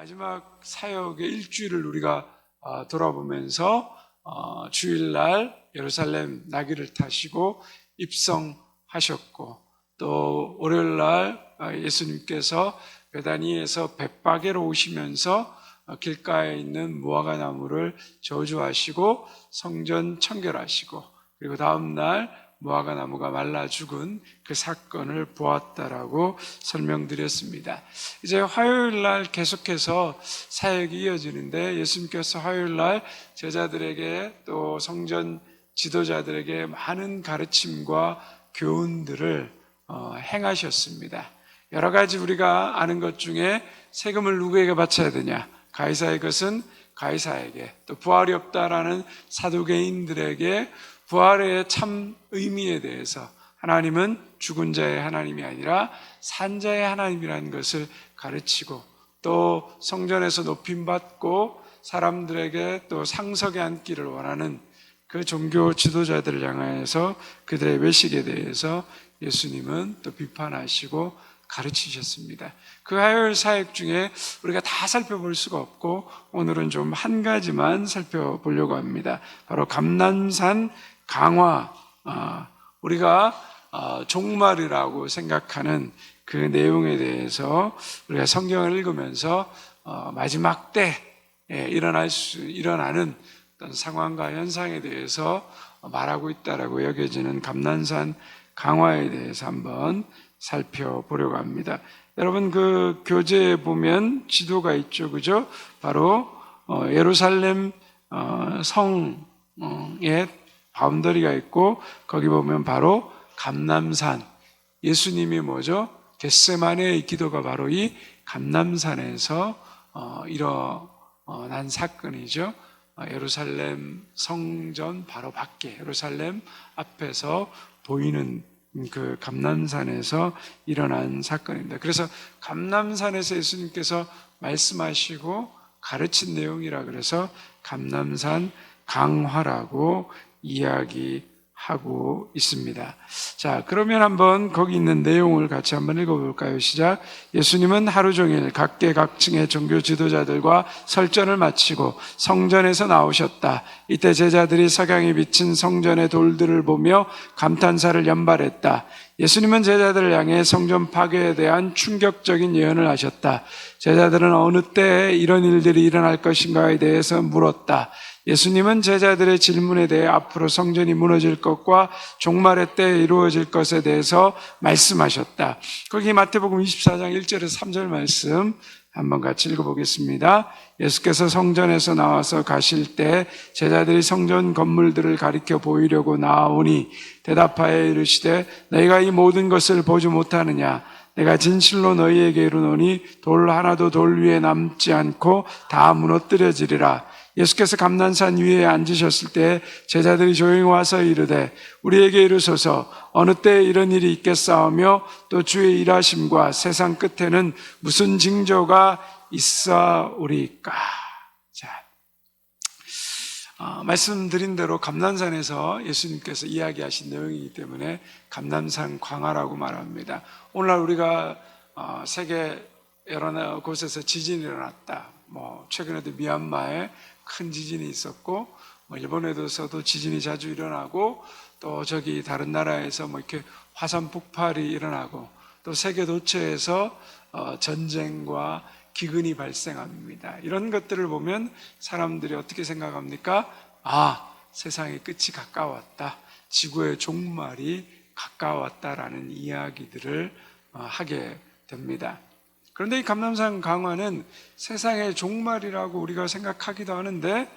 마지막 사역의 일주일을 우리가 돌아보면서 주일날 예루살렘 나귀를 타시고 입성하셨고, 또 월요일날 예수님께서 베다니에서 벳바게로 오시면서 길가에 있는 무화과 나무를 저주하시고 성전 청결하시고, 그리고 다음날 무화과 나무가 말라 죽은 그 사건을 보았다라고 설명드렸습니다. 이제 화요일날 계속해서 사역이 이어지는데, 예수님께서 화요일날 제자들에게 또 성전 지도자들에게 많은 가르침과 교훈들을 행하셨습니다. 여러 가지 우리가 아는 것 중에 세금을 누구에게 바쳐야 되냐, 가이사의 것은 가이사에게, 또 부활이 없다라는 사두개인들에게 부활의 참 의미에 대해서 하나님은 죽은 자의 하나님이 아니라 산자의 하나님이라는 것을 가르치고, 또 성전에서 높임받고 사람들에게 또 상석에 앉기를 원하는 그 종교 지도자들을 향해서 그들의 외식에 대해서 예수님은 또 비판하시고 가르치셨습니다. 그 화요일 사역 중에 우리가 다 살펴볼 수가 없고, 오늘은 좀 한 가지만 살펴보려고 합니다. 바로 감람산 강화, 우리가 종말이라고 생각하는 그 내용에 대해서 우리가 성경을 읽으면서 마지막 때에 일어나는 어떤 상황과 현상에 대해서 말하고 있다라고 여겨지는 감람산 강화에 대해서 한번 살펴보려고 합니다. 여러분, 그 교재에 보면 지도가 있죠, 그죠? 바로 예루살렘 성의 바운더리가 있고, 거기 보면 바로 감람산, 예수님이 뭐죠? 겟세마네의 기도가 바로 이 감람산에서 일어난 사건이죠. 예루살렘 성전 바로 밖에, 예루살렘 앞에서 보이는 그 감람산에서 일어난 사건입니다. 그래서 감람산에서 예수님께서 말씀하시고 가르친 내용이라 그래서 감람산 강화라고 이야기하고 있습니다. 자, 그러면 한번 거기 있는 내용을 같이 한번 읽어볼까요? 시작. 예수님은 하루 종일 각계각층의 종교 지도자들과 설전을 마치고 성전에서 나오셨다. 이때 제자들이 석양이 비친 성전의 돌들을 보며 감탄사를 연발했다. 예수님은 제자들을 향해 성전 파괴에 대한 충격적인 예언을 하셨다. 제자들은 어느 때에 이런 일들이 일어날 것인가에 대해서 물었다. 예수님은 제자들의 질문에 대해 앞으로 성전이 무너질 것과 종말의 때에 이루어질 것에 대해서 말씀하셨다. 거기 마태복음 24장 1절에서 3절 말씀 한번 같이 읽어보겠습니다. 예수께서 성전에서 나와서 가실 때 제자들이 성전 건물들을 가리켜 보이려고 나오니 대답하여 이르시되 너희가 이 모든 것을 보지 못하느냐? 내가 진실로 너희에게 이르노니 돌 하나도 돌 위에 남지 않고 다 무너뜨려지리라. 예수께서 감람산 위에 앉으셨을 때 제자들이 조용히 와서 이르되 우리에게 이르소서 어느 때에 이런 일이 있겠사오며 또 주의 일하심과 세상 끝에는 무슨 징조가 있사오리까. 자, 말씀드린 대로 감람산에서 예수님께서 이야기하신 내용이기 때문에 감람산 광화라고 말합니다. 오늘날 우리가 세계 여러 곳에서 지진이 일어났다. 최근에도 미얀마에 큰 지진이 있었고, 일본에서도 지진이 자주 일어나고, 또 저기 다른 나라에서 이렇게 화산 폭발이 일어나고, 또 세계 도처에서 전쟁과 기근이 발생합니다. 이런 것들을 보면 사람들이 어떻게 생각합니까? 세상의 끝이 가까웠다. 지구의 종말이 가까웠다라는 이야기들을 하게 됩니다. 그런데 이 감람산 강화는 세상의 종말이라고 우리가 생각하기도 하는데,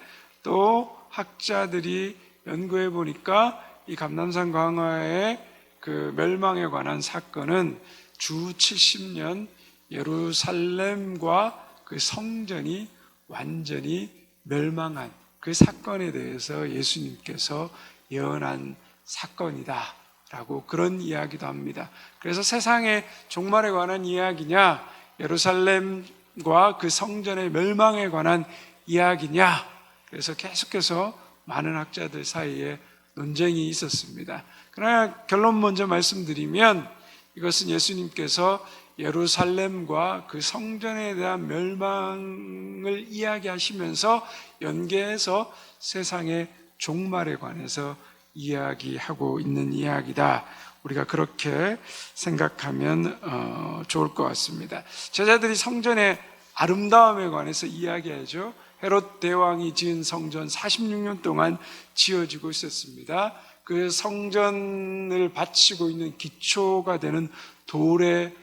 또 학자들이 연구해 보니까 이 감람산 강화의 그 멸망에 관한 사건은 주 70년 예루살렘과 그 성전이 완전히 멸망한 그 사건에 대해서 예수님께서 예언한 사건이다 라고 그런 이야기도 합니다. 그래서 세상의 종말에 관한 이야기냐, 예루살렘과 그 성전의 멸망에 관한 이야기냐, 그래서 계속해서 많은 학자들 사이에 논쟁이 있었습니다. 그러나 결론 먼저 말씀드리면, 이것은 예수님께서 예루살렘과 그 성전에 대한 멸망을 이야기하시면서 연계해서 세상의 종말에 관해서 이야기하고 있는 이야기다. 우리가 그렇게 생각하면 좋을 것 같습니다. 제자들이 성전의 아름다움에 관해서 이야기하죠. 헤롯 대왕이 지은 성전 46년 동안 지어지고 있었습니다. 그 성전을 받치고 있는 기초가 되는 돌의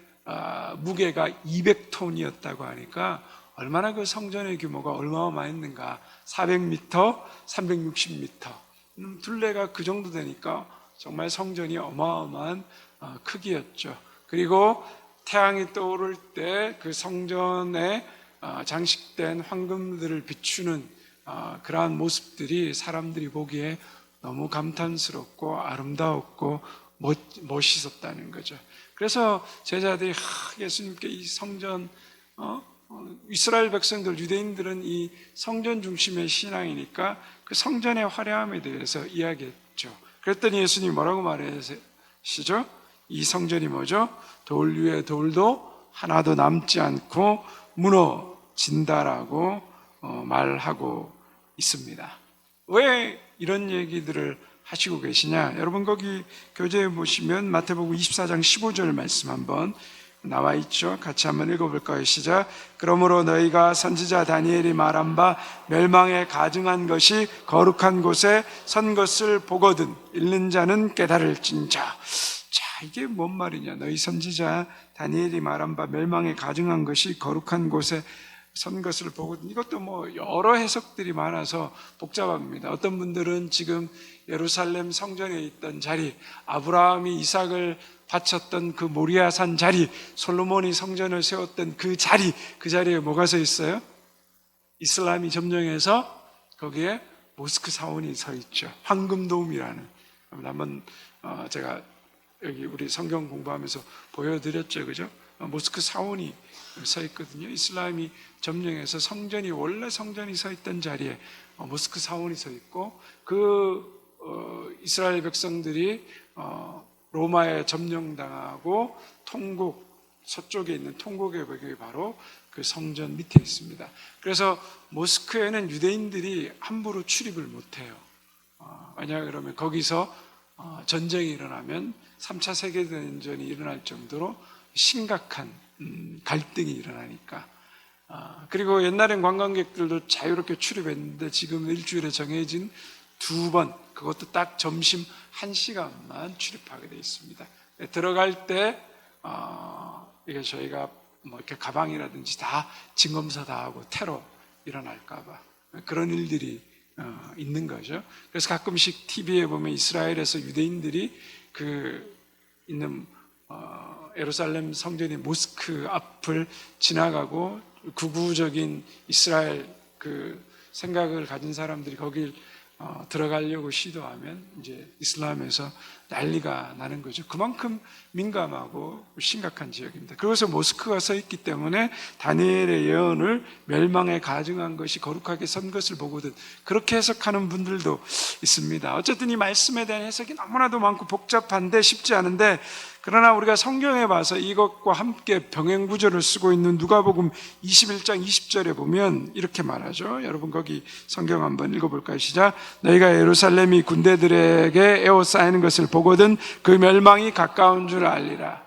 무게가 200톤이었다고 하니까 얼마나 그 성전의 규모가 얼마어마했는가. 400m, 360m. 둘레가 그 정도 되니까 정말 성전이 어마어마한 크기였죠. 그리고 태양이 떠오를 때 그 성전에 장식된 황금들을 비추는 그러한 모습들이 사람들이 보기에 너무 감탄스럽고 아름다웠고 멋있었다는 거죠. 그래서 제자들이 예수님께 이 성전, 이스라엘 백성들, 유대인들은 이 성전 중심의 신앙이니까 그 성전의 화려함에 대해서 이야기했죠. 그랬더니 예수님이 뭐라고 말하시죠? 이 성전이 뭐죠? 돌 위에 돌도 하나도 남지 않고 무너진다라고 말하고 있습니다. 왜 이런 얘기들을 하시고 계시냐? 여러분 거기 교재에 보시면 마태복음 24장 15절 말씀 한번 나와 있죠. 같이 한번 읽어볼까요? 시작. 그러므로 너희가 선지자 다니엘이 말한 바 멸망에 가증한 것이 거룩한 곳에 선 것을 보거든 읽는 자는 깨달을진저. 자, 이게 뭔 말이냐? 너희 선지자 다니엘이 말한 바 멸망에 가증한 것이 거룩한 곳에 선 것을 보거든. 이것도 뭐 여러 해석들이 많아서 복잡합니다. 어떤 분들은 지금 예루살렘 성전에 있던 자리, 아브라함이 이삭을 바쳤던 그 모리아산 자리, 솔로몬이 성전을 세웠던 그 자리에 뭐가 서 있어요? 이슬람이 점령해서 거기에 모스크 사원이 서 있죠. 황금도움이라는. 한번 제가 여기 우리 성경 공부하면서 보여드렸죠, 그죠? 모스크 사원이 서 있거든요. 이슬람이 점령해서 원래 성전이 서 있던 자리에 모스크 사원이 서 있고, 이스라엘 백성들이 로마에 점령당하고 서쪽에 있는 통곡의 벽이 바로 그 성전 밑에 있습니다. 그래서 모스크에는 유대인들이 함부로 출입을 못해요. 왜냐 그러면 거기서 전쟁이 일어나면 3차 세계대전이 일어날 정도로 심각한 갈등이 일어나니까. 그리고 옛날엔 관광객들도 자유롭게 출입했는데 지금 일주일에 정해진 2번, 그것도 딱 점심 1시간만 출입하게 되어 있습니다. 들어갈 때 이게 저희가 뭐 이렇게 가방이라든지 다 진검사 다 하고 테러 일어날까봐 그런 일들이 있는 거죠. 그래서 가끔씩 TV에 보면 이스라엘에서 유대인들이 있는 예루살렘 성전의 모스크 앞을 지나가고 극우적인 이스라엘 생각을 가진 사람들이 거길 들어가려고 시도하면 이제 이슬람에서 난리가 나는 거죠. 그만큼 민감하고 심각한 지역입니다. 그래서 모스크가 서 있기 때문에 다니엘의 예언을 멸망에 가증한 것이 거룩하게 선 것을 보거든 그렇게 해석하는 분들도 있습니다. 어쨌든 이 말씀에 대한 해석이 너무나도 많고 복잡한데 쉽지 않은데, 그러나 우리가 성경에 봐서 이것과 함께 병행구절을 쓰고 있는 누가복음 21장 20절에 보면 이렇게 말하죠. 여러분 거기 성경 한번 읽어볼까요? 시작. 너희가 예루살렘이 군대들에게 에워싸이는 것을 보거든 그 멸망이 가까운 줄 알리라.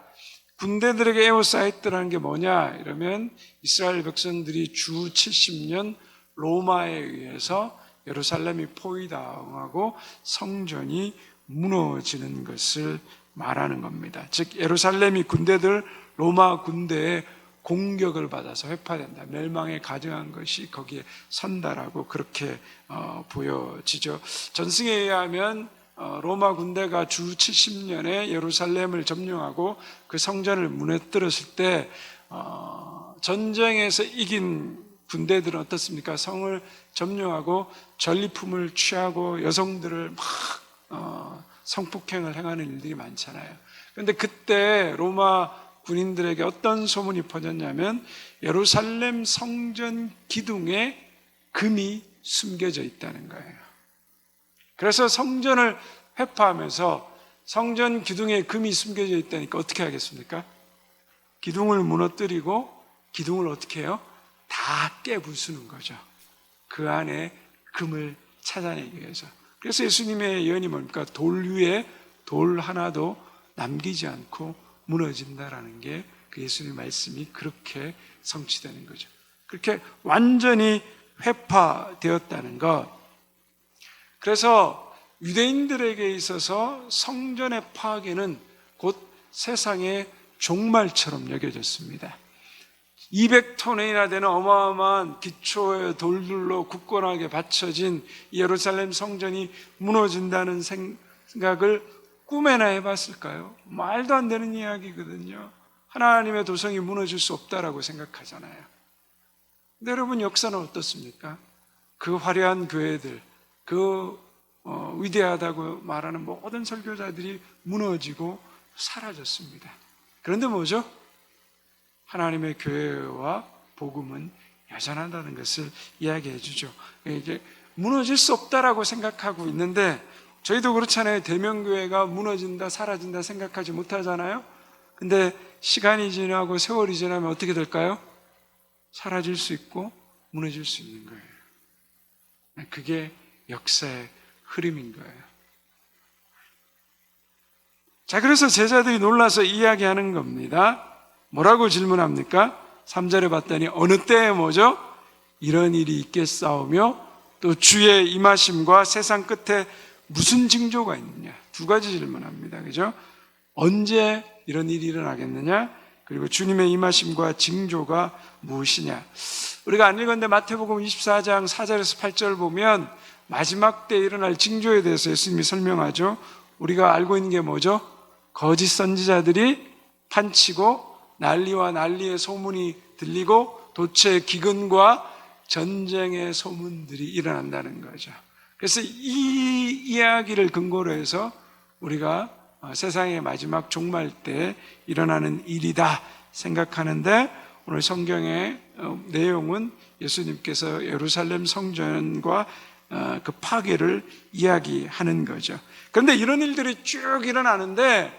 군대들에게 에워싸였더라는 게 뭐냐 이러면 이스라엘 백성들이 주 70년 로마에 의해서 예루살렘이 포위당하고 성전이 무너지는 것을 말하는 겁니다. 즉 예루살렘이 로마 군대의 공격을 받아서 회파된다, 멸망에 가증한 것이 거기에 선다라고 그렇게 보여지죠. 전승에 의하면 로마 군대가 주 70년에 예루살렘을 점령하고 그 성전을 무너뜨렸을 때 전쟁에서 이긴 군대들은 어떻습니까? 성을 점령하고 전리품을 취하고 여성들을 막 성폭행을 행하는 일들이 많잖아요. 그런데 그때 로마 군인들에게 어떤 소문이 퍼졌냐면 예루살렘 성전 기둥에 금이 숨겨져 있다는 거예요. 그래서 성전을 회파하면서 성전 기둥에 금이 숨겨져 있다니까 어떻게 하겠습니까? 기둥을 무너뜨리고 기둥을 어떻게 해요? 다 깨부수는 거죠. 그 안에 금을 찾아내기 위해서. 그래서 예수님의 예언이 뭡니까? 돌 위에 돌 하나도 남기지 않고 무너진다라는 게 그 예수님의 말씀이 그렇게 성취되는 거죠. 그렇게 완전히 회파되었다는 것. 그래서 유대인들에게 있어서 성전의 파괴는 곧 세상의 종말처럼 여겨졌습니다. 200톤이나 되는 어마어마한 기초의 돌들로 굳건하게 받쳐진 예루살렘 성전이 무너진다는 생각을 꿈에나 해봤을까요? 말도 안 되는 이야기거든요. 하나님의 도성이 무너질 수 없다라고 생각하잖아요. 근데 여러분, 역사는 어떻습니까? 그 화려한 교회들, 위대하다고 말하는 모든 설교자들이 무너지고 사라졌습니다. 그런데 뭐죠? 하나님의 교회와 복음은 여전하다는 것을 이야기해 주죠. 이게 무너질 수 없다라고 생각하고 있는데, 저희도 그렇잖아요. 대명교회가 무너진다, 사라진다 생각하지 못하잖아요. 근데 시간이 지나고 세월이 지나면 어떻게 될까요? 사라질 수 있고 무너질 수 있는 거예요. 그게 역사의 흐름인 거예요. 자, 그래서 제자들이 놀라서 이야기하는 겁니다. 뭐라고 질문합니까? 3절에 봤더니 어느 때에 뭐죠? 이런 일이 있겠사오며 또 주의 임하심과 세상 끝에 무슨 징조가 있느냐? 두 가지 질문합니다. 그죠? 언제 이런 일이 일어나겠느냐? 그리고 주님의 임하심과 징조가 무엇이냐? 우리가 안 읽었는데 마태복음 24장 4절에서 8절 보면 마지막 때 일어날 징조에 대해서 예수님이 설명하죠. 우리가 알고 있는 게 뭐죠? 거짓 선지자들이 판치고 난리와 난리의 소문이 들리고 도처의 기근과 전쟁의 소문들이 일어난다는 거죠. 그래서 이 이야기를 근거로 해서 우리가 세상의 마지막 종말 때 일어나는 일이다 생각하는데, 오늘 성경의 내용은 예수님께서 예루살렘 성전과 그 파괴를 이야기하는 거죠. 그런데 이런 일들이 쭉 일어나는데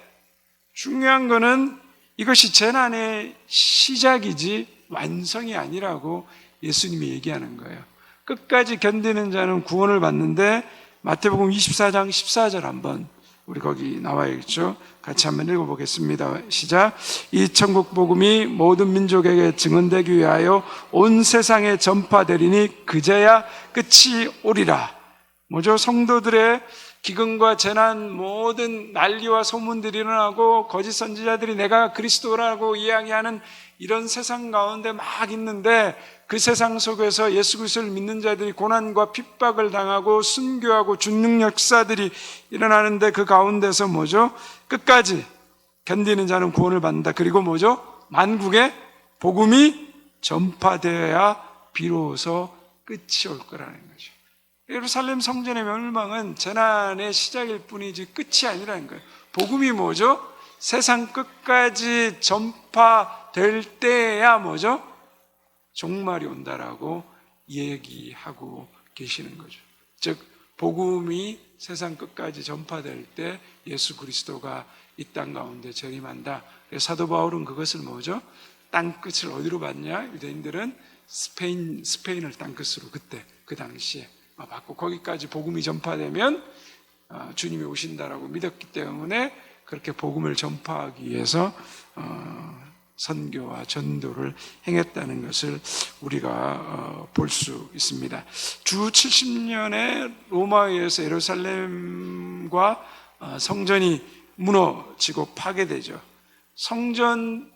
중요한 거는 이것이 재난의 시작이지 완성이 아니라고 예수님이 얘기하는 거예요. 끝까지 견디는 자는 구원을 받는데, 마태복음 24장 14절 한번 우리 거기 나와 있죠. 같이 한번 읽어보겠습니다. 시작. 이 천국 복음이 모든 민족에게 증언되기 위하여 온 세상에 전파되리니 그제야 끝이 오리라. 뭐죠? 성도들의 기근과 재난, 모든 난리와 소문들이 일어나고 거짓 선지자들이 내가 그리스도라고 이야기하는 이런 세상 가운데 막 있는데, 그 세상 속에서 예수 그리스도를 믿는 자들이 고난과 핍박을 당하고 순교하고 죽는 역사들이 일어나는데, 그 가운데서 뭐죠? 끝까지 견디는 자는 구원을 받는다. 그리고 뭐죠? 만국에 복음이 전파되어야 비로소 끝이 올 거라는 거죠. 예루살렘 성전의 멸망은 재난의 시작일 뿐이지 끝이 아니라는 거예요. 복음이 뭐죠? 세상 끝까지 전파될 때야 뭐죠? 종말이 온다라고 얘기하고 계시는 거죠. 즉 복음이 세상 끝까지 전파될 때 예수 그리스도가 이 땅 가운데 재림한다. 그래서 사도 바울은 그것을 뭐죠? 땅끝을 어디로 봤냐? 유대인들은 스페인을 땅끝으로 그때 그 당시에 받고, 거기까지 복음이 전파되면 주님이 오신다라고 믿었기 때문에 그렇게 복음을 전파하기 위해서 선교와 전도를 행했다는 것을 우리가 볼 수 있습니다. 주 70년에 로마에 의해서 예루살렘과 성전이 무너지고 파괴되죠. 성전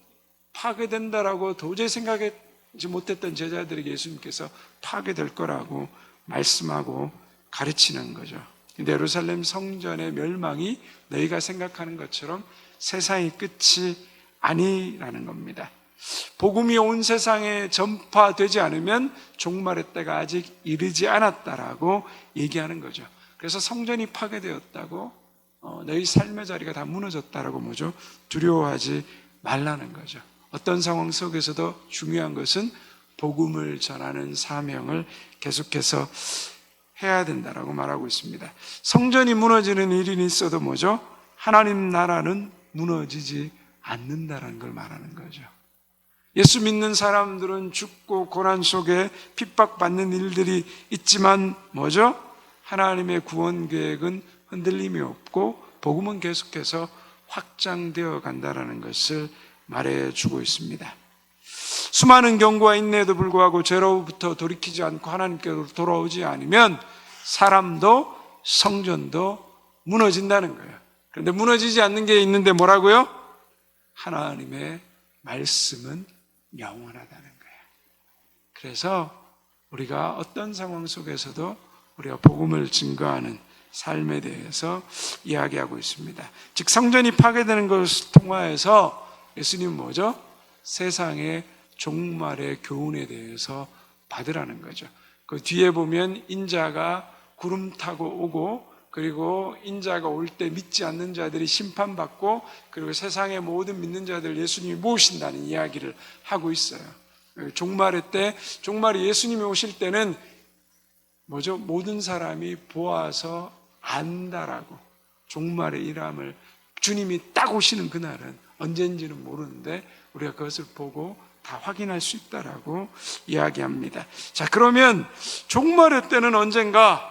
파괴된다라고 도저히 생각하지 못했던 제자들에게 예수님께서 파괴될 거라고 말씀하고 가르치는 거죠. 근데 예루살렘 성전의 멸망이 너희가 생각하는 것처럼 세상의 끝이 아니라는 겁니다. 복음이 온 세상에 전파되지 않으면 종말의 때가 아직 이르지 않았다라고 얘기하는 거죠. 그래서 성전이 파괴되었다고 너희 삶의 자리가 다 무너졌다라고 뭐죠? 두려워하지 말라는 거죠. 어떤 상황 속에서도 중요한 것은 복음을 전하는 사명을 계속해서 해야 된다라고 말하고 있습니다. 성전이 무너지는 일이 있어도 뭐죠? 하나님 나라는 무너지지 않는다라는 걸 말하는 거죠. 예수 믿는 사람들은 죽고 고난 속에 핍박받는 일들이 있지만 뭐죠? 하나님의 구원 계획은 흔들림이 없고 복음은 계속해서 확장되어 간다라는 것을 말해주고 있습니다. 수많은 경고와 인내에도 불구하고 죄로부터 돌이키지 않고 하나님께로 돌아오지 않으면 사람도 성전도 무너진다는 거예요. 그런데 무너지지 않는 게 있는데 뭐라고요? 하나님의 말씀은 영원하다는 거예요. 그래서 우리가 어떤 상황 속에서도 우리가 복음을 증거하는 삶에 대해서 이야기하고 있습니다. 즉 성전이 파괴되는 것을 통하여서 예수님은 뭐죠? 세상의 종말의 교훈에 대해서 받으라는 거죠. 그 뒤에 보면 인자가 구름 타고 오고 그리고 인자가 올 때 믿지 않는 자들이 심판받고 그리고 세상의 모든 믿는 자들 예수님이 모으신다는 이야기를 하고 있어요. 종말의 때, 종말이 예수님이 오실 때는 뭐죠? 모든 사람이 보아서 안다라고 종말의 일함을 주님이 딱 오시는 그날은 언젠지는 모르는데 우리가 그것을 보고 다 확인할 수 있다라고 이야기합니다. 자, 그러면 종말의 때는 언젠가?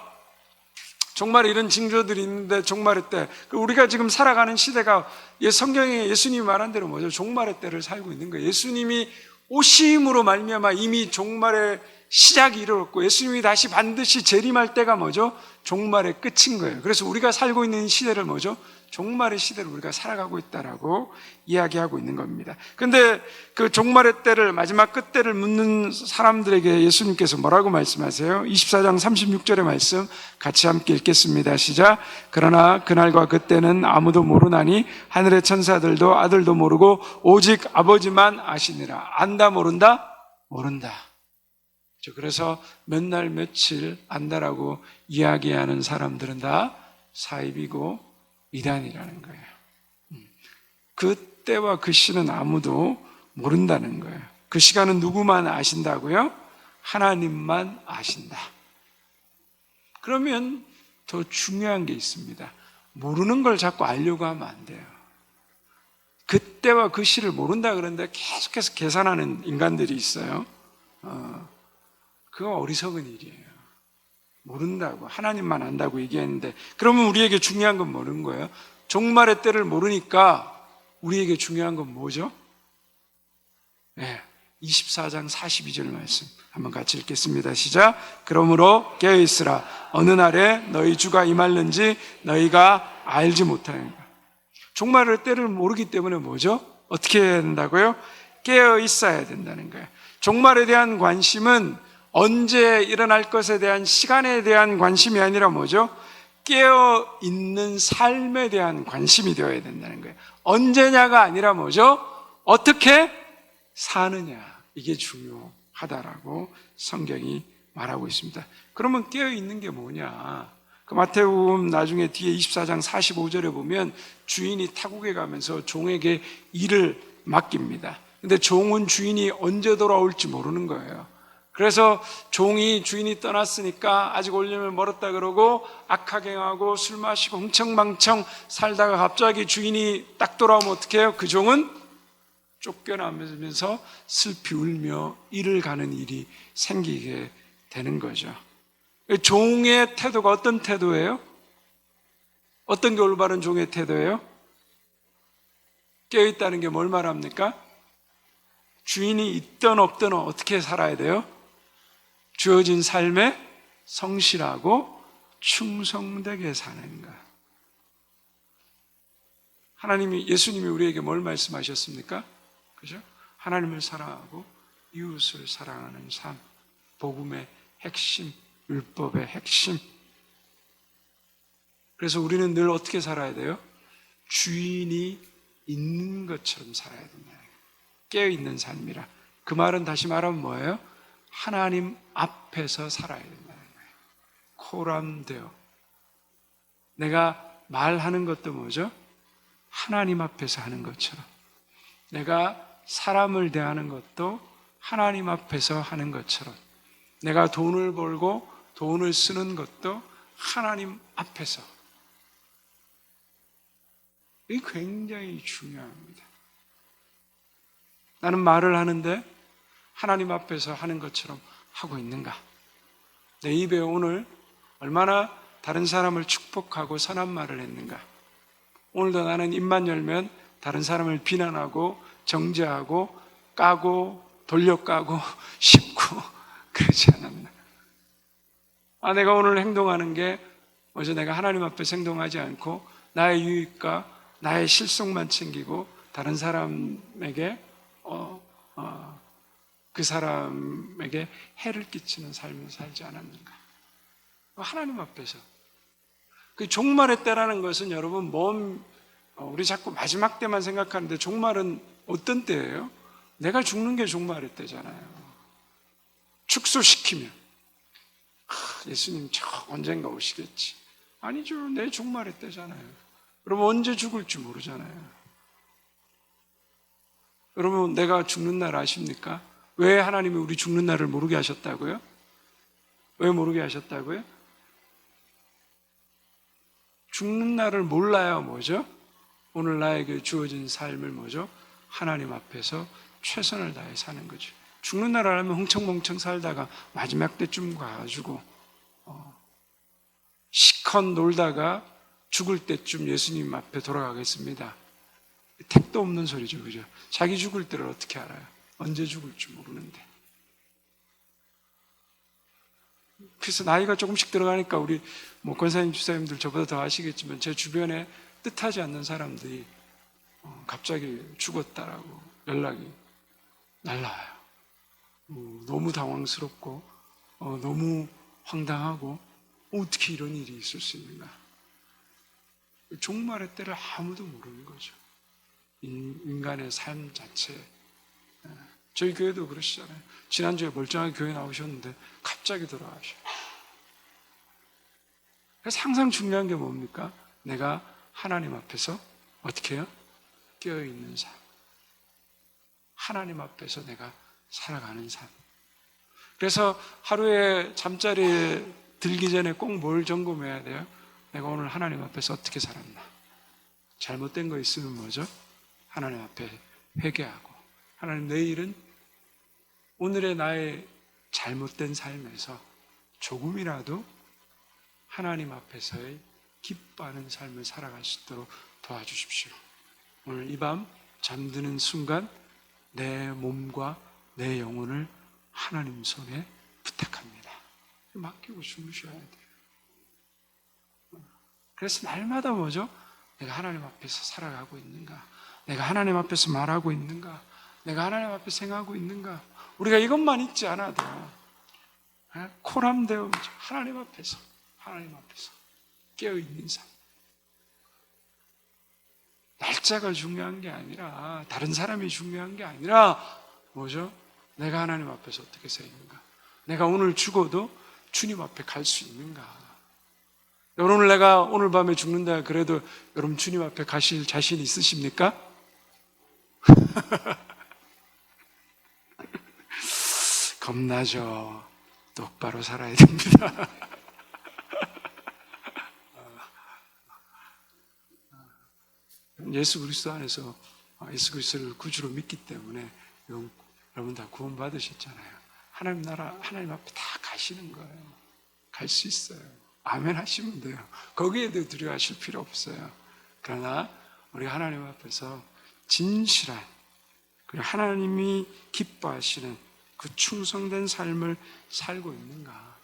종말에 이런 징조들이 있는데 종말의 때 우리가 지금 살아가는 시대가 성경에 예수님이 말한 대로 뭐죠? 종말의 때를 살고 있는 거예요. 예수님이 오심으로 말미암아 이미 종말의 시작이 이르렀고 예수님이 다시 반드시 재림할 때가 뭐죠? 종말의 끝인 거예요. 그래서 우리가 살고 있는 시대를 뭐죠? 종말의 시대를 우리가 살아가고 있다라고 이야기하고 있는 겁니다. 그런데 그 종말의 때를 마지막 끝때를 묻는 사람들에게 예수님께서 뭐라고 말씀하세요? 24장 36절의 말씀 같이 함께 읽겠습니다. 시작. 그러나 그날과 그때는 아무도 모르나니 하늘의 천사들도 아들도 모르고 오직 아버지만 아시니라. 안다 모른다? 모른다. 그래서 몇 날 며칠 안다라고 이야기하는 사람들은 다 사입이고 이단이라는 거예요. 그 때와 그 시는 아무도 모른다는 거예요. 그 시간은 누구만 아신다고요? 하나님만 아신다. 그러면 더 중요한 게 있습니다. 모르는 걸 자꾸 알려고 하면 안 돼요. 그 때와 그 시를 모른다 그러는데 계속해서 계산하는 인간들이 있어요. 그거 어리석은 일이에요. 모른다고 하나님만 안다고 얘기했는데 그러면 우리에게 중요한 건 모르는 거예요. 종말의 때를 모르니까 우리에게 중요한 건 뭐죠? 24장 42절 말씀 한번 같이 읽겠습니다. 시작. 그러므로 깨어있으라. 어느 날에 너희 주가 임할는지 너희가 알지 못하는가. 종말의 때를 모르기 때문에 뭐죠? 어떻게 해야 된다고요? 깨어 있어야 된다는 거예요. 종말에 대한 관심은 언제 일어날 것에 대한 시간에 대한 관심이 아니라 뭐죠? 깨어 있는 삶에 대한 관심이 되어야 된다는 거예요. 언제냐가 아니라 뭐죠? 어떻게 사느냐. 이게 중요하다라고 성경이 말하고 있습니다. 그러면 깨어 있는 게 뭐냐? 그 마태복음 나중에 뒤에 24장 45절에 보면 주인이 타국에 가면서 종에게 일을 맡깁니다. 근데 종은 주인이 언제 돌아올지 모르는 거예요. 그래서 종이 주인이 떠났으니까 아직 올림을 멀었다 그러고 악하게 행하고 술 마시고 흥청망청 살다가 갑자기 주인이 딱 돌아오면 어떻게 해요? 그 종은 쫓겨나면서 슬피 울며 일을 가는 일이 생기게 되는 거죠. 종의 태도가 어떤 태도예요? 어떤 게 올바른 종의 태도예요? 깨어있다는 게 뭘 말합니까? 주인이 있든 없든 어떻게 살아야 돼요? 주어진 삶에 성실하고 충성되게 사는 것. 예수님이 우리에게 뭘 말씀하셨습니까? 그죠? 하나님을 사랑하고 이웃을 사랑하는 삶, 복음의 핵심, 율법의 핵심. 그래서 우리는 늘 어떻게 살아야 돼요? 주인이 있는 것처럼 살아야 된다. 깨어있는 삶이라. 그 말은 다시 말하면 뭐예요? 하나님 앞에서 살아야 된다는 거예요. 코람되어. 내가 말하는 것도 뭐죠? 하나님 앞에서 하는 것처럼. 내가 사람을 대하는 것도 하나님 앞에서 하는 것처럼. 내가 돈을 벌고 돈을 쓰는 것도 하나님 앞에서. 이게 굉장히 중요합니다. 나는 말을 하는데 하나님 앞에서 하는 것처럼 하고 있는가? 내 입에 오늘 얼마나 다른 사람을 축복하고 선한 말을 했는가? 오늘도 나는 입만 열면 다른 사람을 비난하고 정죄하고 까고 돌려까고 씹고 그러지 않았나? 내가 오늘 행동하는 게 먼저 내가 하나님 앞에서 행동하지 않고 나의 유익과 나의 실속만 챙기고 다른 사람에게 그 사람에게 해를 끼치는 삶을 살지 않았는가? 하나님 앞에서. 그 종말의 때라는 것은 여러분 우리 자꾸 마지막 때만 생각하는데 종말은 어떤 때예요? 내가 죽는 게 종말의 때잖아요. 축소시키면 예수님 언젠가 오시겠지. 아니죠. 내 종말의 때잖아요. 그러면 언제 죽을지 모르잖아요. 여러분 내가 죽는 날 아십니까? 왜 하나님이 우리 죽는 날을 모르게 하셨다고요? 왜 모르게 하셨다고요? 죽는 날을 몰라야 뭐죠? 오늘 나에게 주어진 삶을 뭐죠? 하나님 앞에서 최선을 다해 사는 거죠. 죽는 날을 알면 흥청멍청 살다가 마지막 때쯤 가가지고 시컷 놀다가 죽을 때쯤 예수님 앞에 돌아가겠습니다. 택도 없는 소리죠, 그죠? 자기 죽을 때를 어떻게 알아요? 언제 죽을지 모르는데. 그래서 나이가 조금씩 들어가니까 우리 권사님, 주사님들 저보다 더 아시겠지만 제 주변에 뜻하지 않는 사람들이 갑자기 죽었다라고 연락이 날라와요. 너무 당황스럽고 너무 황당하고 어떻게 이런 일이 있을 수 있는가? 종말의 때를 아무도 모르는 거죠. 인간의 삶 자체. 저희 교회도 그러시잖아요. 지난주에 멀쩡하게 교회 나오셨는데 갑자기 돌아가셔요. 그래서 항상 중요한 게 뭡니까? 내가 하나님 앞에서 어떻게 해요? 깨어있는 삶. 하나님 앞에서 내가 살아가는 삶. 그래서 하루에 잠자리에 들기 전에 꼭 뭘 점검해야 돼요? 내가 오늘 하나님 앞에서 어떻게 살았나? 잘못된 거 있으면 뭐죠? 하나님 앞에 회개하고, 하나님 내일은 오늘의 나의 잘못된 삶에서 조금이라도 하나님 앞에서의 기뻐하는 삶을 살아갈 수 있도록 도와주십시오. 오늘 이 밤 잠드는 순간 내 몸과 내 영혼을 하나님 손에 부탁합니다. 맡기고 주무셔야 돼요. 그래서 날마다 뭐죠? 내가 하나님 앞에서 살아가고 있는가? 내가 하나님 앞에서 말하고 있는가? 내가 하나님 앞에 생각하고 있는가? 우리가 이것만 잊지 않아도 코람되어 하나님 앞에서 깨어있는 삶. 날짜가 중요한 게 아니라, 다른 사람이 중요한 게 아니라 뭐죠? 내가 하나님 앞에서 어떻게 서 있는가? 내가 오늘 죽어도 주님 앞에 갈 수 있는가? 여러분, 내가 오늘 밤에 죽는다 그래도 여러분 주님 앞에 가실 자신 있으십니까? 겁나죠. 똑바로 살아야 됩니다. 예수 그리스도 안에서 예수 그리스도를 구주로 믿기 때문에 여러분 다 구원 받으셨잖아요. 하나님 나라, 하나님 앞에 다 가시는 거예요. 갈 수 있어요. 아멘 하시면 돼요. 거기에도 두려워하실 필요 없어요. 그러나 우리 하나님 앞에서 진실한, 그리고 하나님이 기뻐하시는 그 충성된 삶을 살고 있는가?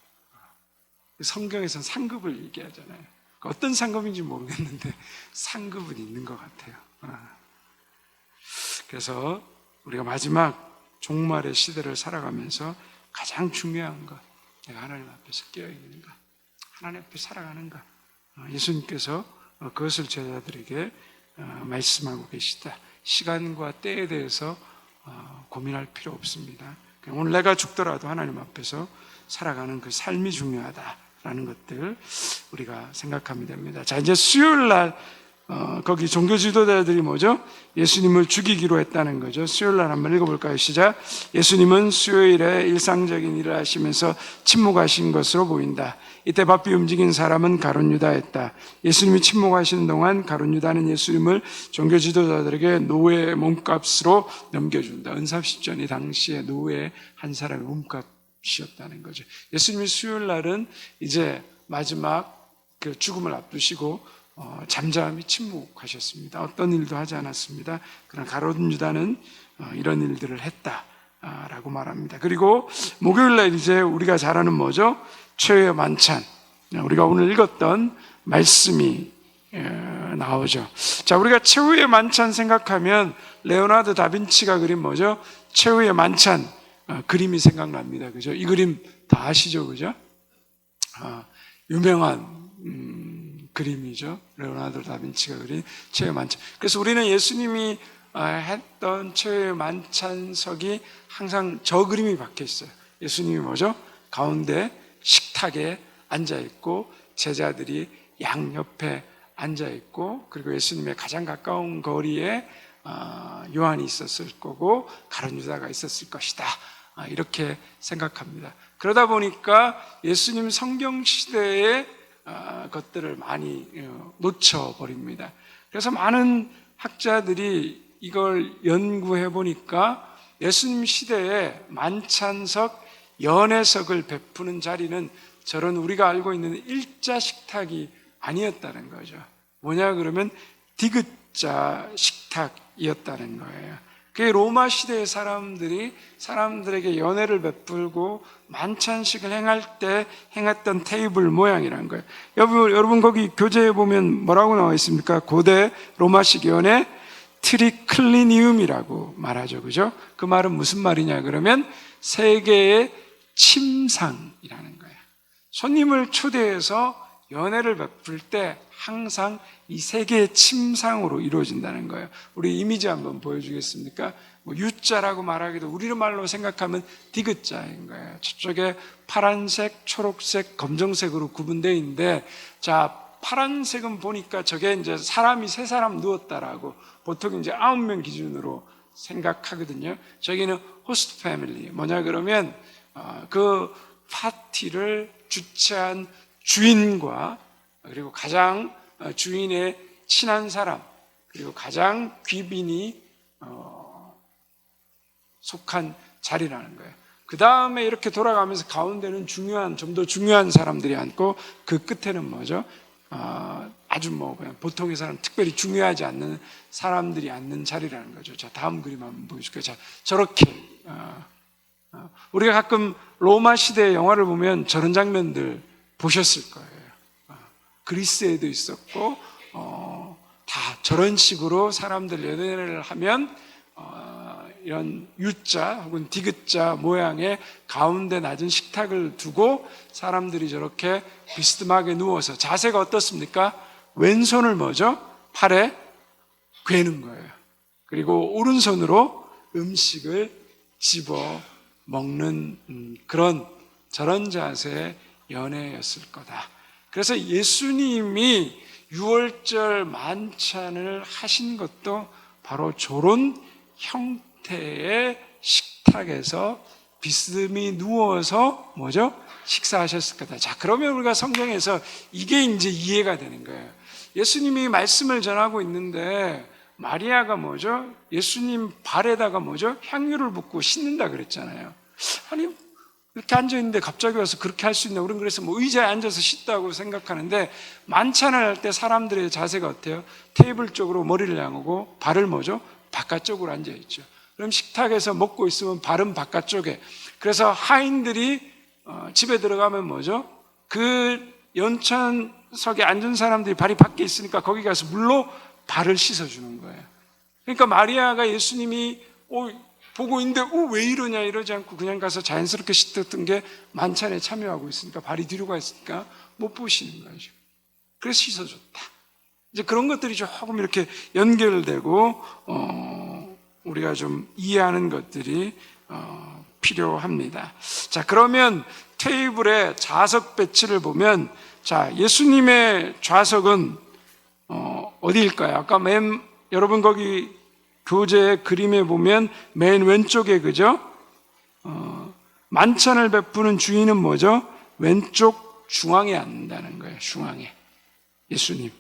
성경에서는 상급을 얘기하잖아요. 어떤 상급인지 모르겠는데 상급은 있는 것 같아요. 그래서 우리가 마지막 종말의 시대를 살아가면서 가장 중요한 것, 내가 하나님 앞에서 깨어있는가, 하나님 앞에 살아가는가. 예수님께서 그것을 제자들에게 말씀하고 계시다. 시간과 때에 대해서 고민할 필요 없습니다. 오늘 내가 죽더라도 하나님 앞에서 살아가는 그 삶이 중요하다라는 것들 우리가 생각하면 됩니다. 자, 이제 수요일 날 거기 종교 지도자들이 뭐죠? 예수님을 죽이기로 했다는 거죠. 수요일 날 한번 읽어볼까요? 시작. 예수님은 수요일에 일상적인 일을 하시면서 침묵하신 것으로 보인다. 이때 바삐 움직인 사람은 가룟 유다였다. 예수님이 침묵하시는 동안 가룟 유다는 예수님을 종교 지도자들에게 노예의 몸값으로 넘겨준다. 은삽십전이 당시에 노예 한 사람의 몸값이었다는 거죠. 예수님이 수요일 날은 이제 마지막 그 죽음을 앞두시고 잠잠히 침묵하셨습니다. 어떤 일도 하지 않았습니다. 그러나 가룟 유다는 이런 일들을 했다라고 말합니다. 그리고 목요일 날 이제 우리가 잘 아는 뭐죠? 최후의 만찬. 우리가 오늘 읽었던 말씀이 나오죠. 자, 우리가 최후의 만찬 생각하면 레오나르도 다빈치가 그린 뭐죠? 최후의 만찬 그림이 생각납니다. 그죠? 이 그림 다 아시죠? 그죠? 유명한 그림이죠. 레오나르도 다빈치가 그린 최후의 만찬. 그래서 우리는 예수님이 했던 최후의 만찬석이 항상 저 그림이 박혀 있어요. 예수님이 뭐죠? 가운데 식탁에 앉아있고 제자들이 양옆에 앉아있고, 그리고 예수님의 가장 가까운 거리에 요한이 있었을 거고 가룟 유다가 있었을 것이다, 이렇게 생각합니다. 그러다 보니까 예수님 성경시대의 것들을 많이 놓쳐버립니다. 그래서 많은 학자들이 이걸 연구해 보니까 예수님 시대에 만찬석, 연회석을 베푸는 자리는 저런 우리가 알고 있는 일자 식탁이 아니었다는 거죠. 뭐냐 그러면 디귿자 식탁이었다는 거예요. 그게 로마 시대의 사람들에게 연회를 베풀고 만찬식을 행할 때 행했던 테이블 모양이라는 거예요. 여러분 거기 교재에 보면 뭐라고 나와 있습니까? 고대 로마식 연회 트리클리니움이라고 말하죠. 그죠? 그 말은 무슨 말이냐 그러면 세 개의 침상이라는 거예요. 손님을 초대해서 연회를 베풀 때 항상 이 세 개의 침상으로 이루어진다는 거예요. 우리 이미지 한번 보여주겠습니까? U자라고 말하기도 우리로 말로 생각하면 디귿자인 거예요. 저쪽에 파란색, 초록색, 검정색으로 구분되어 있는데, 자, 파란색은 보니까 저게 이제 사람이 세 사람 누웠다라고 보통 이제 9명 기준으로 생각하거든요. 저기는 호스트 패밀리. 뭐냐 그러면 그 파티를 주최한 주인과 그리고 가장 주인의 친한 사람, 그리고 가장 귀빈이 속한 자리라는 거예요. 그 다음에 이렇게 돌아가면서 가운데는 좀 더 중요한 사람들이 앉고, 그 끝에는 뭐죠? 아주 그냥 보통의 사람, 특별히 중요하지 않는 사람들이 앉는 자리라는 거죠. 자, 다음 그림 한번 보여줄게요. 자, 저렇게 우리가 가끔 로마 시대 영화를 보면 저런 장면들 보셨을 거예요. 그리스에도 있었고, 다 저런 식으로 사람들 연회를 하면 이런 U자 혹은 디귿자 모양의 가운데 낮은 식탁을 두고 사람들이 저렇게 비스듬하게 누워서, 자세가 어떻습니까? 왼손을 뭐죠? 팔에 괴는 거예요. 그리고 오른손으로 음식을 집어 먹는 저런 자세의 연회였을 거다. 그래서 예수님이 6월절 만찬을 하신 것도 바로 저런 형태의 식탁에서 비스듬히 누워서 뭐죠? 식사하셨을 거다. 자, 그러면 우리가 성경에서 이게 이제 이해가 되는 거예요. 예수님이 말씀을 전하고 있는데 마리아가 뭐죠? 예수님 발에다가 뭐죠? 향유를 붓고 씻는다 그랬잖아요. 아니, 이렇게 앉아있는데 갑자기 와서 그렇게 할 수 있나? 우리는 그래서 의자에 앉아서 씻다고 생각하는데, 만찬을 할 때 사람들의 자세가 어때요? 테이블 쪽으로 머리를 향하고 발을 뭐죠? 바깥쪽으로 앉아있죠. 그럼 식탁에서 먹고 있으면 발은 바깥쪽에. 그래서 하인들이 집에 들어가면 뭐죠? 그 연찬석에 앉은 사람들이 발이 밖에 있으니까 거기 가서 물로 발을 씻어주는 거예요. 그러니까 마리아가 예수님이 보고 있는데 왜 이러냐 이러지 않고 그냥 가서 자연스럽게 씻었던 게 만찬에 참여하고 있으니까, 발이 뒤로 가 있으니까 못 보시는 거죠. 그래서 씻어줬다. 이제 그런 것들이 조금 이렇게 연결되고 우리가 좀 이해하는 것들이 필요합니다. 자, 그러면 테이블의 좌석 배치를 보면, 자, 예수님의 좌석은 어디일까요? 아까 여러분 거기 교재 그림에 보면 맨 왼쪽에 그죠? 만찬을 베푸는 주인은 뭐죠? 왼쪽 중앙에 앉는다는 거예요. 중앙에. 예수님.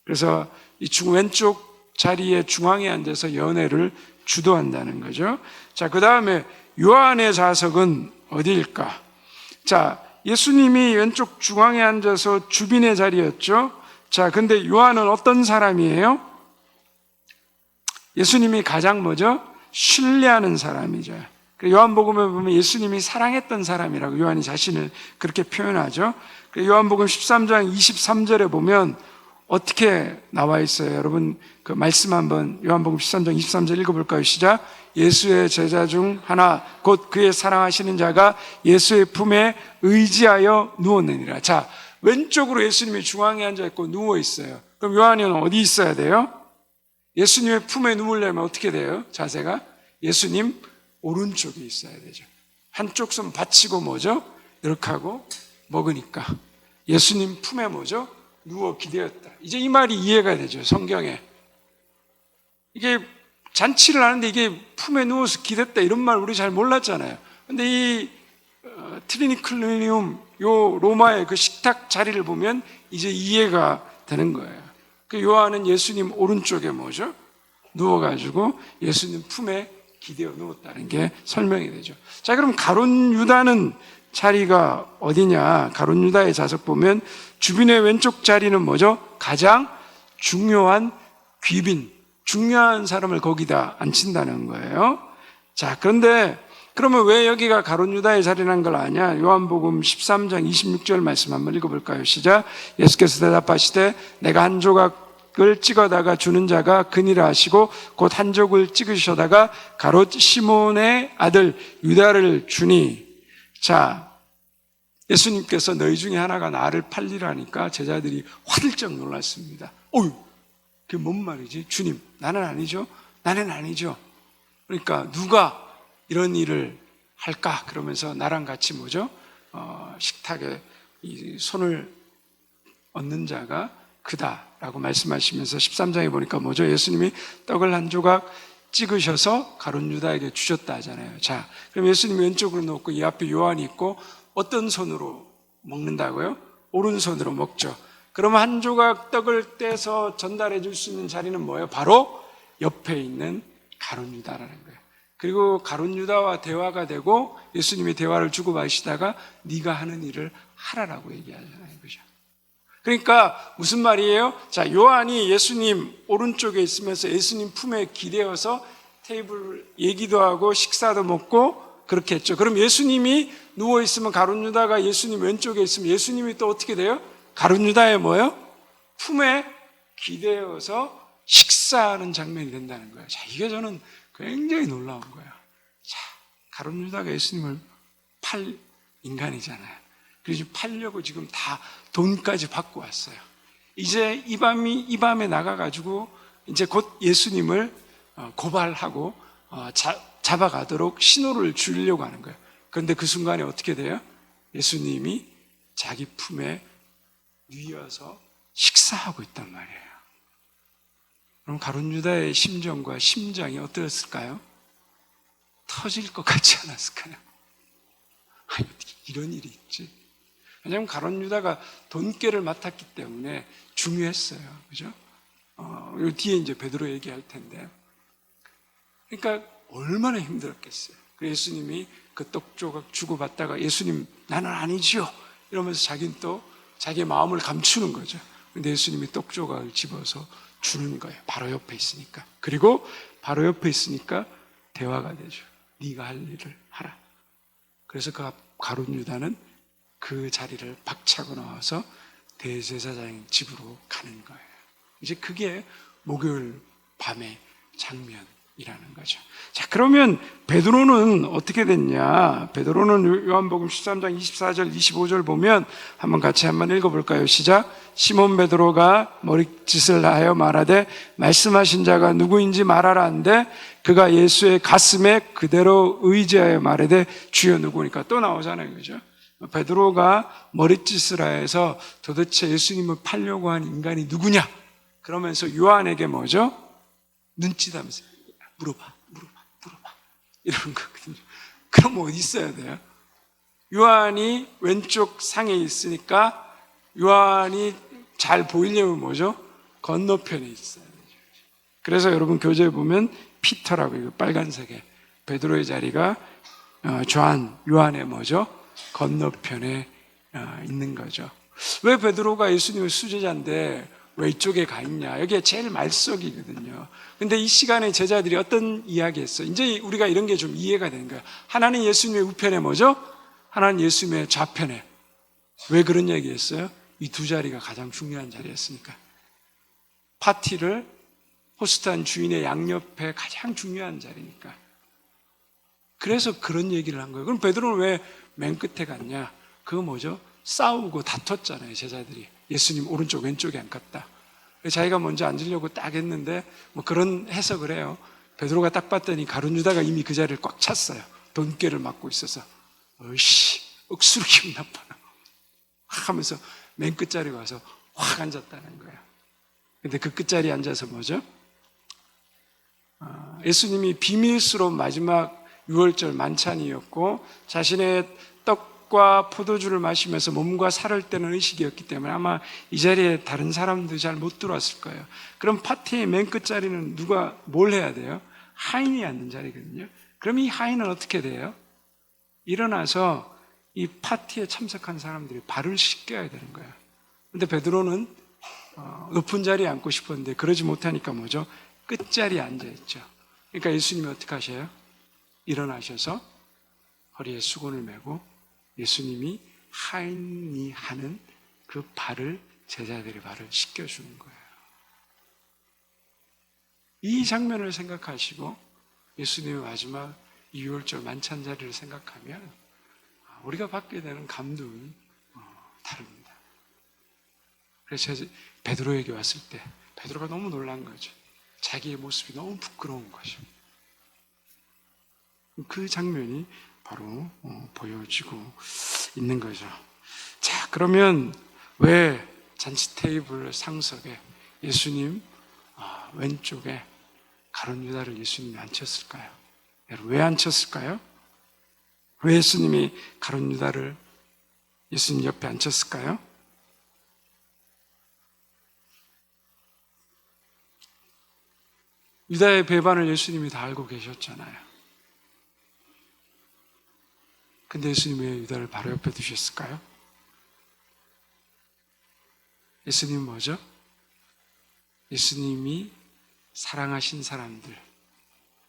그래서 이 왼쪽 자리에 중앙에 앉아서 연회를 주도한다는 거죠. 자, 그 다음에 요한의 좌석은 어디일까? 자, 예수님이 왼쪽 중앙에 앉아서 주빈의 자리였죠. 자, 근데 요한은 어떤 사람이에요? 예수님이 가장 뭐죠? 신뢰하는 사람이죠. 요한복음에 보면 예수님이 사랑했던 사람이라고 요한이 자신을 그렇게 표현하죠. 요한복음 13장 23절에 보면 어떻게 나와 있어요? 여러분 그 말씀 한번 요한복음 13장 23절 읽어볼까요? 시작. 예수의 제자 중 하나 곧 그의 사랑하시는 자가 예수의 품에 의지하여 누웠느니라. 자, 왼쪽으로 예수님이 중앙에 앉아 있고 누워 있어요. 그럼 요한은 어디 있어야 돼요? 예수님의 품에 누우려면 어떻게 돼요? 자세가? 예수님 오른쪽에 있어야 되죠. 한쪽 손 받치고 뭐죠? 이렇게 하고 먹으니까 예수님 품에 뭐죠? 누워 기대었다. 이제 이 말이 이해가 되죠. 성경에. 이게 잔치를 하는데 이게 품에 누워서 기댔다 이런 말 우리 잘 몰랐잖아요. 근데 이 트리니클리움 요 로마의 그 식탁 자리를 보면 이제 이해가 되는 거예요. 그 요한은 예수님 오른쪽에 뭐죠? 누워가지고 예수님 품에 기대어 누웠다는 게 설명이 되죠. 자, 그럼 가룟 유다는 자리가 어디냐? 가룟 유다의 좌석 보면 주빈의 왼쪽 자리는 뭐죠? 가장 중요한 귀빈, 중요한 사람을 거기다 앉힌다는 거예요. 자, 그런데 그러면 왜 여기가 가룟 유다의 자리라는 걸 아냐? 요한복음 13장 26절 말씀 한번 읽어볼까요? 시작. 예수께서 대답하시되 내가 한 조각을 찍어다가 주는 자가 그니라 하시고 곧 한 족을 찍으셔다가 가롯 시몬의 아들 유다를 주니. 자, 예수님께서 너희 중에 하나가 나를 팔리라니까 제자들이 화들짝 놀랐습니다. 어휴, 그게 뭔 말이지? 주님, 나는 아니죠? 나는 아니죠. 그러니까 누가 이런 일을 할까? 그러면서 나랑 같이 뭐죠? 식탁에 이 손을 얹는 자가 그다라고 말씀하시면서 13장에 보니까 뭐죠? 예수님이 떡을 한 조각 찍으셔서 가룟 유다에게 주셨다 하잖아요. 자, 그럼 예수님이 왼쪽으로 놓고 이 앞에 요한이 있고 어떤 손으로 먹는다고요? 오른손으로 먹죠. 그러면 한 조각 떡을 떼서 전달해 줄 수 있는 자리는 뭐예요? 바로 옆에 있는 가룟 유다라는 거예요. 그리고 가룟 유다와 대화가 되고 예수님이 대화를 주고받으시다가 네가 하는 일을 하라라고 얘기하잖아요. 그죠? 그러니까 무슨 말이에요? 자, 요한이 예수님 오른쪽에 있으면서 예수님 품에 기대어서 테이블 얘기도 하고 식사도 먹고 그렇게 했죠. 그럼 예수님이 누워있으면 가룟 유다가 예수님 왼쪽에 있으면 예수님이 또 어떻게 돼요? 가룟 유다의 뭐예요? 품에 기대어서 식사하는 장면이 된다는 거예요. 자, 이게 저는 굉장히 놀라운 거예요. 자, 가룟 유다가 예수님을 팔 인간이잖아요. 그래서 팔려고 지금 다 돈까지 받고 왔어요. 이제 이 밤에 나가가지고 이제 곧 예수님을 고발하고 잡아가도록 신호를 주려고 하는 거예요. 그런데 그 순간에 어떻게 돼요? 예수님이 자기 품에 누워서 식사하고 있단 말이에요. 그럼 가룟 유다의 심정과 심장이 어떠했을까요? 터질 것 같지 않았을까요? 아니, 어떻게 이런 일이 있지? 왜냐하면 가룟 유다가 돈깨를 맡았기 때문에 중요했어요. 그죠? 요 뒤에 이제 베드로 얘기할 텐데. 그러니까 얼마나 힘들었겠어요. 그래서 예수님이 그 떡 조각 주고받다가 예수님, 나는 아니지요. 이러면서 자기는 또 자기의 마음을 감추는 거죠. 근데 예수님이 떡 조각을 집어서 주는 거예요. 바로 옆에 있으니까. 그리고 바로 옆에 있으니까 대화가 되죠. 네가 할 일을 하라. 그래서 그 가룟 유다는 그 자리를 박차고 나와서 대제사장 집으로 가는 거예요. 이제 그게 목요일 밤의 장면이라는 거죠. 자, 그러면 베드로는 어떻게 됐냐? 베드로는 요한복음 13장 24절 25절 보면 한번 같이 읽어볼까요? 시작. 시몬 베드로가 머리짓을 하여 말하되 말씀하신 자가 누구인지 말하라 한데 그가 예수의 가슴에 그대로 의지하여 말하되 주여 누구니까 또 나오잖아요. 그죠? 베드로가 머리짓을 하여서 도대체 예수님을 팔려고 한 인간이 누구냐? 그러면서 요한에게 뭐죠? 눈짓하면서 물어봐 이러는 거거든요. 그럼 어디 있어야 돼요? 요한이 왼쪽 상에 있으니까 요한이 잘 보이려면 뭐죠? 건너편에 있어요. 그래서 여러분 교재에 보면 피터라고 이거 빨간색에 베드로의 자리가 요한의 뭐죠? 건너편에 있는 거죠. 왜 베드로가 예수님의 수제자인데 왜 이쪽에 가 있냐? 여기가 제일 말석이거든요. 근데 이 시간에 제자들이 어떤 이야기 했어요? 이제 우리가 이런 게 좀 이해가 되는 거예요. 하나는 예수님의 우편에 뭐죠? 하나는 예수님의 좌편에. 왜 그런 얘기 했어요? 이 두 자리가 가장 중요한 자리였으니까. 파티를 호스트한 주인의 양옆에 가장 중요한 자리니까. 그래서 그런 얘기를 한 거예요. 그럼 베드로는 왜 맨 끝에 갔냐? 그거 뭐죠? 싸우고 다퉜잖아요, 제자들이. 예수님 오른쪽 왼쪽에 앉았다. 자기가 먼저 앉으려고 딱 했는데 뭐 그런 해석을 해요. 베드로가 딱 봤더니 가룟 유다가 이미 그 자리를 꽉 찼어요. 돈깨를 맡고 있어서 어이씨 억수로 기분 나빠 하면서 맨 끝자리에 와서 확 앉았다는 거예요. 근데 그 끝자리에 앉아서 뭐죠? 예수님이 비밀스러운 마지막 유월절 만찬이었고 자신의 떡과 포도주를 마시면서 몸과 살을 떼는 의식이었기 때문에 아마 이 자리에 다른 사람들이 잘 못 들어왔을 거예요. 그럼 파티의 맨 끝자리는 누가 뭘 해야 돼요? 하인이 앉는 자리거든요. 그럼 이 하인은 어떻게 돼요? 일어나서 이 파티에 참석한 사람들이 발을 씻겨야 되는 거예요. 근데 베드로는 높은 자리에 앉고 싶었는데 그러지 못하니까 뭐죠? 끝자리에 앉아있죠. 그러니까 예수님이 어떻게 하셔요? 일어나셔서 허리에 수건을 메고 예수님이 하인이 하는 그 발을 제자들의 발을 씻겨주는 거예요. 이 장면을 생각하시고 예수님의 마지막 유월절 만찬 자리를 생각하면 우리가 받게 되는 감동이 다릅니다. 그래서 베드로에게 왔을 때 베드로가 너무 놀란 거죠. 자기의 모습이 너무 부끄러운 거죠. 그 장면이 바로 보여지고 있는 거죠. 자, 그러면 왜 잔치 테이블 상석에 예수님 왼쪽에 가룟 유다를 예수님이 앉혔을까요? 여러분, 왜 앉혔을까요? 왜 예수님이 가룟 유다를 예수님 옆에 앉혔을까요? 유다의 배반을 예수님이 다 알고 계셨잖아요. 근데 예수님이 왜 유다를 바로 옆에 두셨을까요? 예수님은 뭐죠? 예수님이 사랑하신 사람들,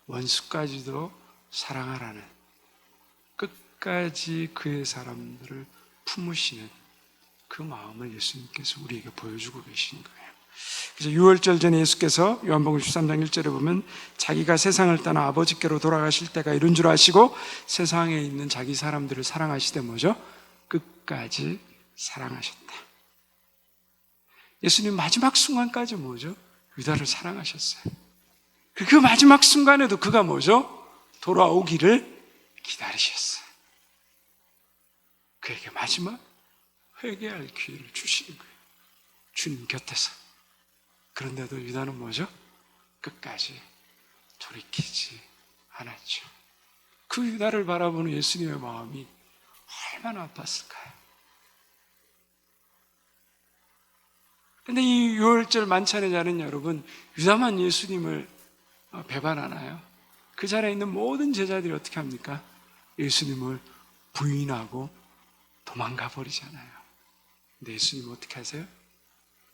원수까지도 사랑하라는 끝까지 그의 사람들을 품으시는 그 마음을 예수님께서 우리에게 보여주고 계신 거예요. 그래서 유월절 전에 예수께서 요한복음 13장 1절에 보면 자기가 세상을 떠나 아버지께로 돌아가실 때가 이른 줄 아시고 세상에 있는 자기 사람들을 사랑하시되 뭐죠? 끝까지 사랑하셨다. 예수님 마지막 순간까지 뭐죠? 유다를 사랑하셨어요. 그 마지막 순간에도 그가 뭐죠? 돌아오기를 기다리셨어요. 그에게 마지막 회개할 기회를 주시는 거예요. 주님 곁에서. 그런데도 유다는 뭐죠? 끝까지 돌이키지 않았죠. 그 유다를 바라보는 예수님의 마음이 얼마나 아팠을까요? 근데 이 유월절 만찬의 자는 여러분, 유다만 예수님을 배반하나요? 그 자리에 있는 모든 제자들이 어떻게 합니까? 예수님을 부인하고 도망가 버리잖아요. 근데 예수님은 어떻게 하세요?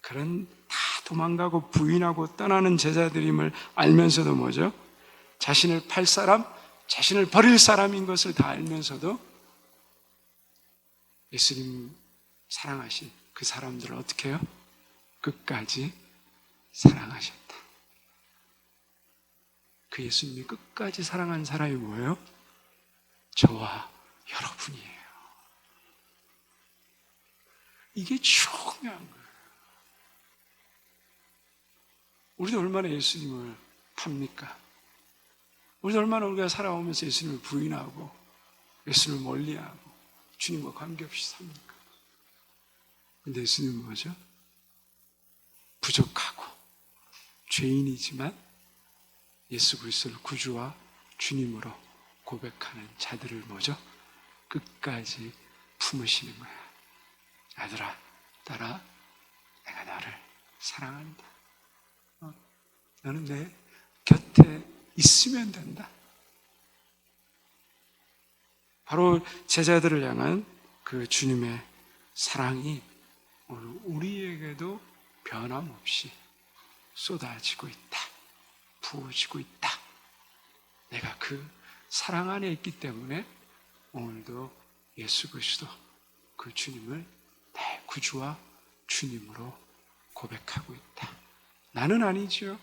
그런 다 도망가고 부인하고 떠나는 제자들임을 알면서도 뭐죠? 자신을 팔 사람, 자신을 버릴 사람인 것을 다 알면서도 예수님 사랑하신 그 사람들을 어떻게 해요? 끝까지 사랑하셨다. 그 예수님이 끝까지 사랑한 사람이 뭐예요? 저와 여러분이에요. 이게 중요한 거예요. 우리도 얼마나 예수님을 팝니까? 우리도 얼마나 우리가 살아오면서 예수님을 부인하고 예수님을 멀리하고 주님과 관계없이 삽니까? 근데 예수님은 뭐죠? 부족하고 죄인이지만 예수 그리스도를 구주와 주님으로 고백하는 자들을 뭐죠? 끝까지 품으시는 거야. 아들아, 딸아, 내가 너를 사랑한다. 너는 내 곁에 있으면 된다. 바로 제자들을 향한 그 주님의 사랑이 오늘 우리에게도 변함없이 쏟아지고 있다. 부어지고 있다. 내가 그 사랑 안에 있기 때문에 오늘도 예수 그리스도 그 주님을 내 구주와 주님으로 고백하고 있다. 나는 아니지요.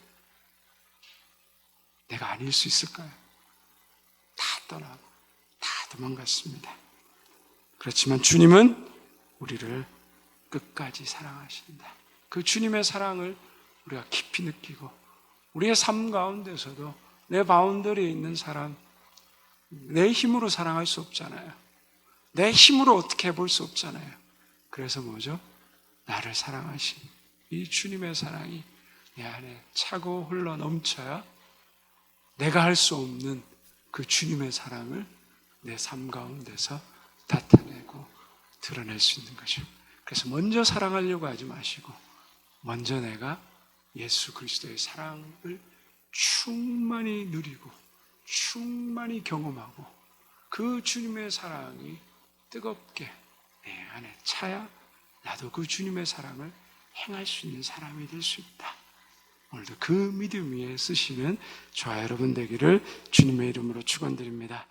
내가 아닐 수 있을까요? 다 떠나고 다 도망갔습니다. 그렇지만 주님은 우리를 끝까지 사랑하신다. 그 주님의 사랑을 우리가 깊이 느끼고 우리의 삶 가운데서도 내 바운더리에 있는 사람, 내 힘으로 사랑할 수 없잖아요. 내 힘으로 어떻게 해볼 수 없잖아요. 그래서 뭐죠? 나를 사랑하신 이 주님의 사랑이 내 안에 차고 흘러 넘쳐야 내가 할 수 없는 그 주님의 사랑을 내 삶 가운데서 나타내고 드러낼 수 있는 거죠. 그래서 먼저 사랑하려고 하지 마시고 먼저 내가 예수 그리스도의 사랑을 충만히 누리고 충만히 경험하고 그 주님의 사랑이 뜨겁게 내 안에 차야 나도 그 주님의 사랑을 행할 수 있는 사람이 될 수 있다. 오늘도 그 믿음 위에 쓰시는 저와 여러분 되기를 주님의 이름으로 축원드립니다.